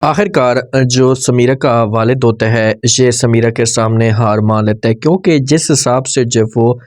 आखिरकार जो समीरा का वालिद होता है ये समीरा के सामने हार मान लेता है, क्योंकि जिस हिसाब से जब वो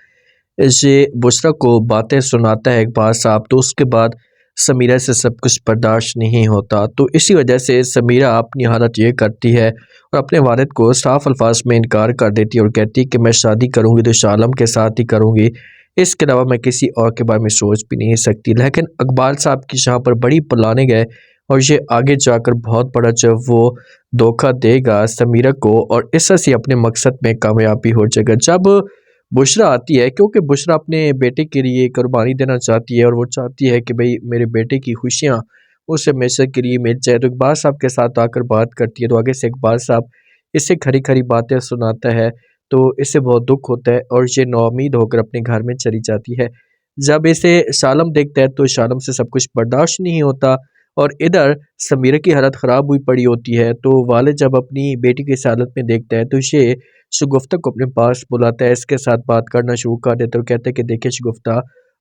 ये बुशरा को बातें सुनाता है एक बार साहब, तो उसके बाद समीरा से सब कुछ बर्दाश्त नहीं होता। तो इसी वजह से समीरा अपनी हालत ये करती है और अपने वालिद को साफ अल्फाज में इनकार कर देती है और कहती है कि मैं शादी करूँगी तो शालम के साथ ही करूँगी, इसके अलावा मैं किसी और के बारे में सोच भी नहीं सकती। लेकिन इकबाल साहब की यहाँ पर बड़ी प्लानिंग है और ये आगे जाकर बहुत बड़ा जब वो धोखा देगा समीरा को और इस तरह से अपने मकसद में कामयाबी हो जाएगा। जब बुशरा आती है, क्योंकि बुशरा अपने बेटे के लिए कुर्बानी देना चाहती है और वो चाहती है कि भाई मेरे बेटे की खुशियाँ उसे हमेशा के लिए मिल जाए, तो इकबाल साहब के साथ आकर बात करती है। तो आगे से इकबाल साहब इससे खरी खरी बातें सुनाता है, तो इससे बहुत दुख होता है और ये नाउम्मीद होकर अपने घर में चली जाती है। जब इसे शालम देखता है तो शालम से सब कुछ बर्दाश्त नहीं होता और इधर समीरा की हालत ख़राब हुई पड़ी होती है। तो वालिद जब अपनी बेटी की इस हालत में देखता है तो इसे शगुफ्ता को अपने पास बुलाता है, इसके साथ बात करना शुरू कर देता है और कहता है कि देखिए शगुफ्ता,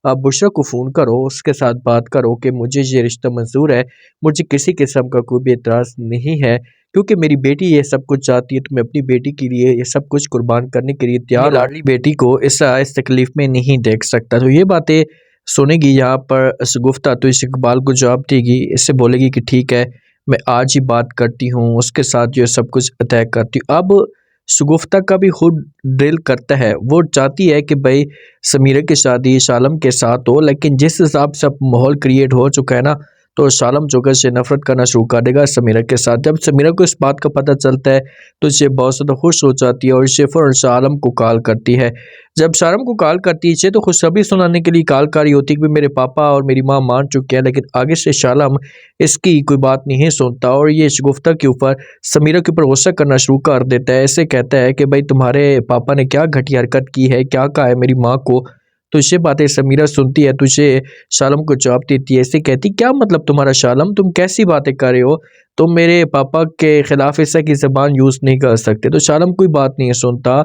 आप बुशरा को फ़ोन करो, उसके साथ बात करो कि मुझे ये रिश्ता मंजूर है, मुझे किसी किस्म का कोई भी एतराज़ नहीं है, क्योंकि मेरी बेटी ये सब कुछ चाहती है तो मैं अपनी बेटी के लिए ये सब कुछ कुर्बान करने के लिए तैयार हूँ। लाडली बेटी को इस तकलीफ़ में नहीं देख सकता। तो ये बातें सुनेगी यहाँ पर शगुफ्ता, तो इस इकबाल को जवाब देगी, इससे बोलेगी कि ठीक है, मैं आज ही बात करती हूँ, उसके साथ जो है सब कुछ तय करती हूँ। अब शगुफ्ता का भी खुद दिल करता है, वो चाहती है कि भाई समीरा की शादी शालम के साथ हो, लेकिन जिस हिसाब से अब माहौल क्रिएट हो चुका है ना, तो शालम जो है से नफरत करना शुरू कर देगा समीरा के साथ। जब समीरा को इस बात का पता चलता है तो इसे बहुत ज़्यादा खुश हो जाती है और इसे फ़ौरन शालम को कॉल करती है। जब शालम को कॉल करती है इसे तो खुशखबरी सुनाने के लिए कॉल कर रही होती है कि मेरे पापा और मेरी माँ मान चुके हैं, लेकिन आगे से शालम इसकी कोई बात नहीं सुनता और ये शगुफ्ता के ऊपर समीरा के ऊपर गुस्सा करना शुरू कर देता है। ऐसे कहता है कि भाई तुम्हारे पापा ने क्या घटिया हरकत की है, क्या कहा है मेरी माँ को। तो ये बातें समीरा सुनती है तो इसे शालम को जवाब देती है, ऐसे कहती क्या मतलब तुम्हारा शालम, तुम कैसी बातें कर रहे हो, तुम मेरे पापा के खिलाफ इस तरह की ज़बान यूज़ नहीं कर सकते। तो शालम कोई बात नहीं सुनता,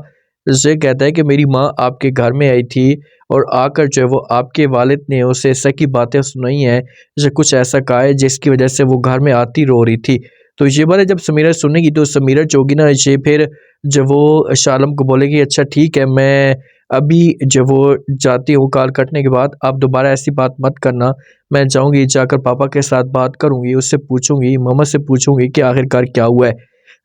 उसे कहता है कि मेरी माँ आपके घर में आई थी और आकर जो है वो आपके वालिद ने उसे ऐसा की बातें सुनाई हैं, जैसे कुछ ऐसा कहा है जिसकी वजह से वो घर में आती रो रही थी। तो ये बातें जब समीरा सुनेगी तो समीरा जो होगी ना, ये फिर जब वो शालम को बोलेगी अच्छा ठीक है, मैं अभी जब वो जाती हूँ कॉल कटने के बाद, आप दोबारा ऐसी बात मत करना, मैं जाऊँगी जाकर पापा के साथ बात करूँगी, उससे पूछूँगी, मम्मा से पूछूँगी कि आखिरकार क्या हुआ है।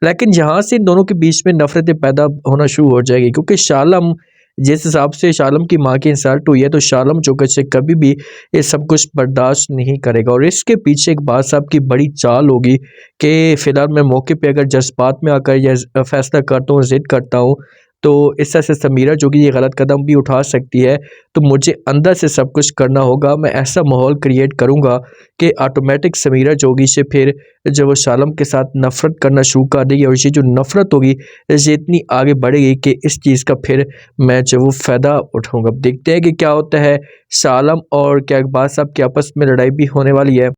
लेकिन यहाँ से इन दोनों के बीच में नफ़रतें पैदा होना शुरू हो जाएगी, क्योंकि शालम जिस हिसाब से शालम की माँ की इंसल्ट हुई है, तो शालम जो से कभी भी ये सब कुछ बर्दाश्त नहीं करेगा और इसके पीछे एक बात साहब की बड़ी चाल होगी कि फ़िलहाल मैं मौके पे अगर जज़्बात में आकर ये फ़ैसला करता हूँ, ज़िद करता हूँ, तो इस तरह से समीरा जो कि ये गलत कदम भी उठा सकती है, तो मुझे अंदर से सब कुछ करना होगा। मैं ऐसा माहौल क्रिएट करूँगा कि ऑटोमेटिक समीरा जो होगी से फिर जब वो शालम के साथ नफ़रत करना शुरू कर देगी और ये जो नफ़रत होगी ये इतनी आगे बढ़ेगी कि इस चीज़ का फिर मैं जो वो फ़ायदा उठाऊँगा। अब देखते हैं कि क्या होता है, शालम और क्या इकबाल साहब की आपस में लड़ाई भी होने वाली है।